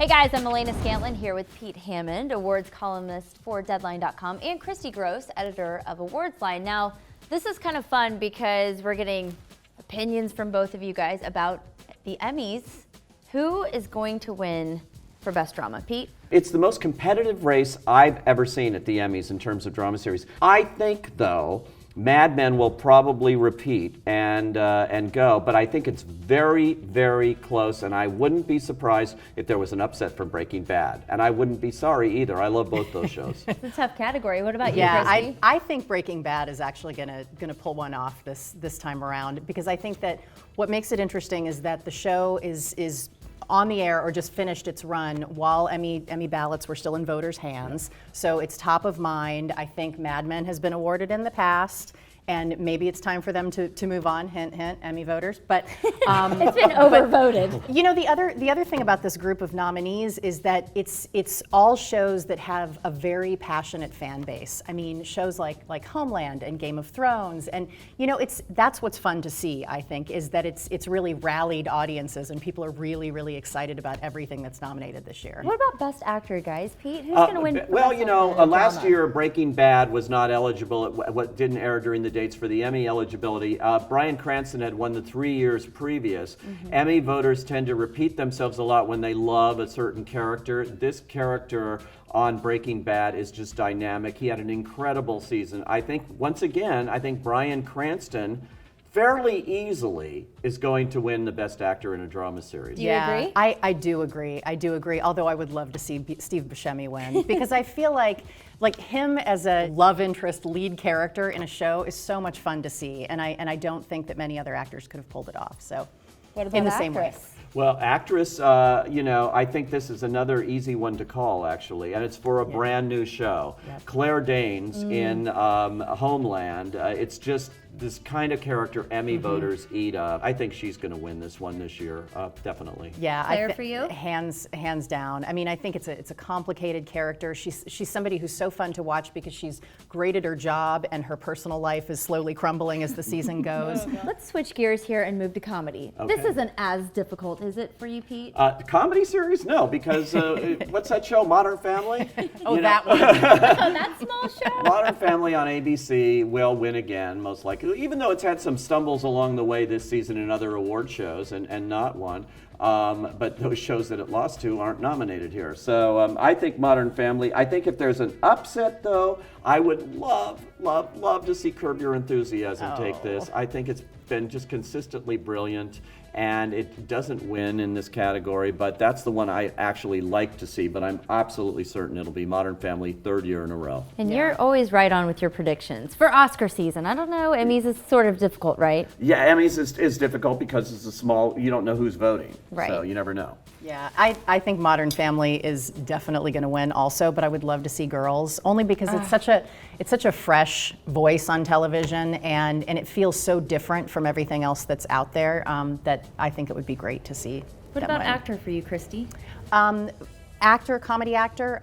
Hey guys, I'm Elena Scantlin here with Pete Hammond, awards columnist for Deadline.com, and Christy Grosz, editor of Awards Line. Now, this is kind of fun because we're getting opinions from both of you guys about the Emmys. Who is going to win for Best Drama? Pete? It's the most competitive race I've ever seen at the Emmys in terms of drama series. I think, though, Mad Men will probably repeat and go, but I think it's very, very close, and I wouldn't be surprised if there was an upset from Breaking Bad, and I wouldn't be sorry either. I love both those shows. It's a tough category. What about you, Christy? I think Breaking Bad is actually gonna pull one off this time around, because I think that what makes it interesting is that the show is on the air or just finished its run while Emmy ballots were still in voters' hands. So it's top of mind. I think Mad Men has been awarded in the past, and maybe it's time for them to move on. Hint, hint, Emmy voters. But it's been overvoted. But, you know, the other thing about this group of nominees is that it's all shows that have a very passionate fan base. I mean, shows like Homeland and Game of Thrones, and you know, that's what's fun to see. I think is that it's really rallied audiences, and people are really, really excited about everything that's nominated this year. What about Best Actor, guys? Pete, who's going to win? Well, you know, last year Breaking Bad was not eligible. What didn't air during the dates for the Emmy eligibility. Bryan Cranston had won the 3 years previous. Emmy voters tend to repeat themselves a lot when they love a certain character. This character on Breaking Bad is just dynamic. He had an incredible season. I think, once again, Bryan Cranston fairly easily is going to win the Best Actor in a drama series. Do you agree? I do agree. I do agree. Although I would love to see Steve Buscemi win, because I feel like him as a love interest lead character in a show is so much fun to see, and I don't think that many other actors could have pulled it off. So, what about in the actress? same way. Well, actress, you know, I think this is another easy one to call, actually, and it's for a brand new show. Yep. Claire Danes in Homeland. It's just this kind of character Emmy voters eat up. I think she's going to win this one this year, definitely. Yeah, Claire, for you? Hands down. I mean, I think it's a complicated character. She's somebody who's so fun to watch because she's great at her job, and her personal life is slowly crumbling as the season goes. Let's switch gears here and move to comedy. Okay. This isn't as difficult, is it, for you, Pete? Comedy series? No, because what's that show, Modern Family? Oh, that one. That small show? Modern Family on ABC will win again, most likely, even though it's had some stumbles along the way this season in other award shows and not won. But those shows that it lost to aren't nominated here. So I think Modern Family. I think if there's an upset, though, I would love to see Curb Your Enthusiasm take this. I think it's been just consistently brilliant, and it doesn't win in this category, but that's the one I actually like to see. But I'm absolutely certain it'll be Modern Family, 3rd year in a row. And you're always right on with your predictions. For Oscar season, I don't know, Emmys is sort of difficult, right? Yeah, Emmys is difficult because it's a small, you don't know who's voting. Right. So you never know. Yeah, I think Modern Family is definitely going to win also, but I would love to see Girls, only because it's such a fresh voice on television, and it feels so different from everything else that's out there, that I think it would be great to see. What about actor for you, Christy? Comedy actor,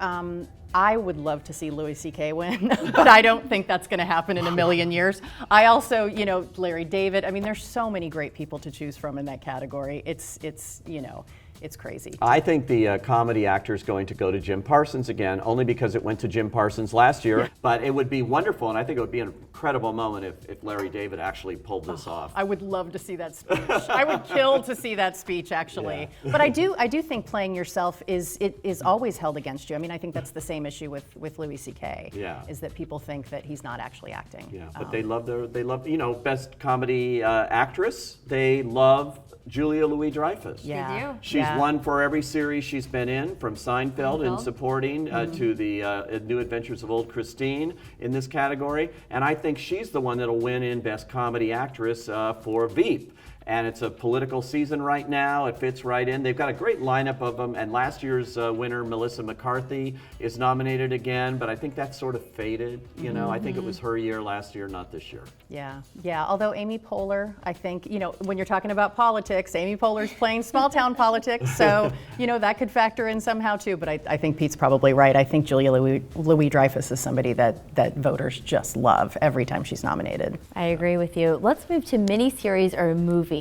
I would love to see Louis C.K. win, but I don't think that's going to happen in a million years. I also, you know, Larry David. I mean, there's so many great people to choose from in that category. It's you know, it's crazy. I think the comedy actor is going to go to Jim Parsons again, only because it went to Jim Parsons last year. But it would be wonderful, and I think it would be an incredible moment if Larry David actually pulled this off. I would love to see that speech. I would kill to see that speech, actually. Yeah. But I do think playing yourself is always held against you. I mean, I think that's the same issue with Louis C.K. Yeah. Is that people think that he's not actually acting. Yeah, but they love you know, best comedy actress. They love Julia Louis-Dreyfus. Yeah. She's won for every series she's been in, from Seinfeld in supporting to the New Adventures of Old Christine in this category. And I think she's the one that'll win in Best Comedy Actress for Veep. And it's a political season right now. It fits right in. They've got a great lineup of them. And last year's winner, Melissa McCarthy, is nominated again. But I think that's sort of faded. You know, I think it was her year last year, not this year. Yeah. Although Amy Poehler, I think, you know, when you're talking about politics, Amy Poehler's playing small town politics. So, you know, that could factor in somehow too. But I think Pete's probably right. I think Julia Louis-Dreyfus is somebody that voters just love every time she's nominated. I agree with you. Let's move to miniseries or a movie.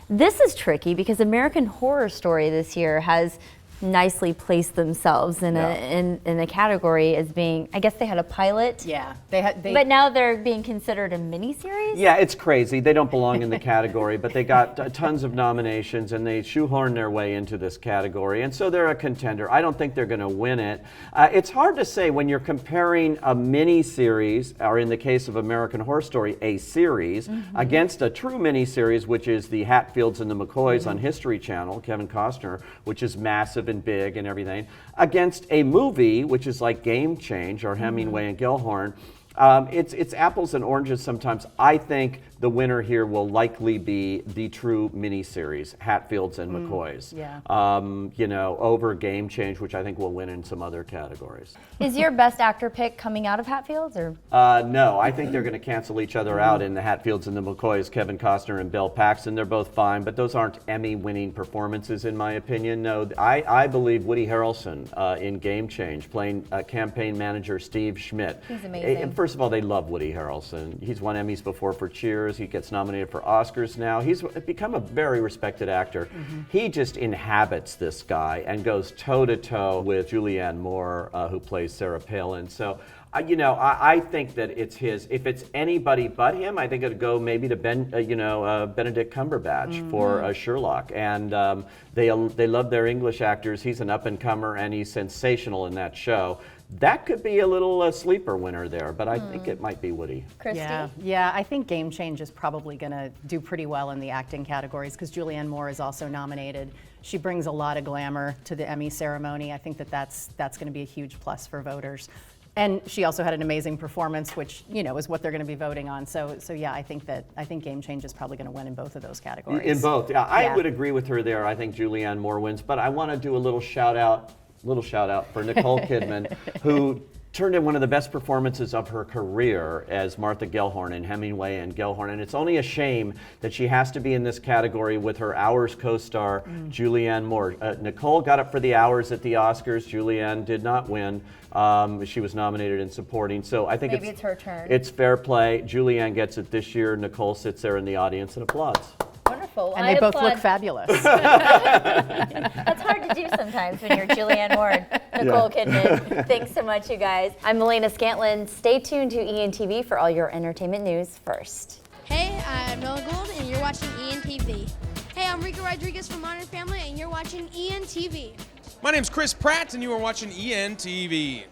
This is tricky because American Horror Story this year has nicely placed themselves in a category as being, I guess they had a pilot. Yeah, But now they're being considered a miniseries? Yeah, it's crazy. They don't belong in the category, but they got tons of nominations and they shoehorn their way into this category. And so they're a contender. I don't think they're going to win it. It's hard to say when you're comparing a miniseries, or in the case of American Horror Story, a series, against a true miniseries, which is the Hatfields and the McCoys on History Channel, Kevin Costner, which is massive and big and everything, against a movie, which is like Game Change or Hemingway and Gellhorn. It's apples and oranges sometimes. I think the winner here will likely be the true miniseries, Hatfields and McCoys. Over Game Change, which I think will win in some other categories. Is your best actor pick coming out of Hatfields, or? No, I think they're going to cancel each other out in the Hatfields and the McCoys, Kevin Costner and Bill Paxton. They're both fine, but those aren't Emmy-winning performances, in my opinion. No, I believe Woody Harrelson in Game Change, playing campaign manager Steve Schmidt. He's amazing. First of all, they love Woody Harrelson. He's won Emmys before for Cheers. He gets nominated for Oscars now. He's become a very respected actor. He just inhabits this guy and goes toe-to-toe with Julianne Moore, who plays Sarah Palin. So, I think that it's his. If it's anybody but him, I think it'd go maybe to Benedict Cumberbatch for Sherlock. And they love their English actors. He's an up-and-comer, and he's sensational in that show. That could be a little sleeper winner there, but I think it might be Woody. Christy? Yeah, I think Game Change is probably going to do pretty well in the acting categories because Julianne Moore is also nominated. She brings a lot of glamour to the Emmy ceremony. I think that's going to be a huge plus for voters. And she also had an amazing performance, which is what they're going to be voting on. So yeah, I think Game Change is probably going to win in both of those categories. In both, yeah. I would agree with her there. I think Julianne Moore wins, but I want to do a little shout out for Nicole Kidman, who turned in one of the best performances of her career as Martha Gellhorn in Hemingway and Gellhorn. And it's only a shame that she has to be in this category with her Hours co-star, Julianne Moore. Nicole got up for the Hours at the Oscars. Julianne did not win. She was nominated in supporting. So I think maybe it's her turn. It's fair play. Julianne gets it this year. Nicole sits there in the audience and applauds. Wonderful. And they both look fabulous. That's hard to do sometimes when you're Julianne Moore and Nicole Kidman. Thanks so much, you guys. I'm Elena Scantlin. Stay tuned to ENTV for all your entertainment news first. Hey, I'm Noah Gold, and you're watching ENTV. Hey, I'm Rico Rodriguez from Modern Family, and you're watching ENTV. My name's Chris Pratt, and you are watching ENTV.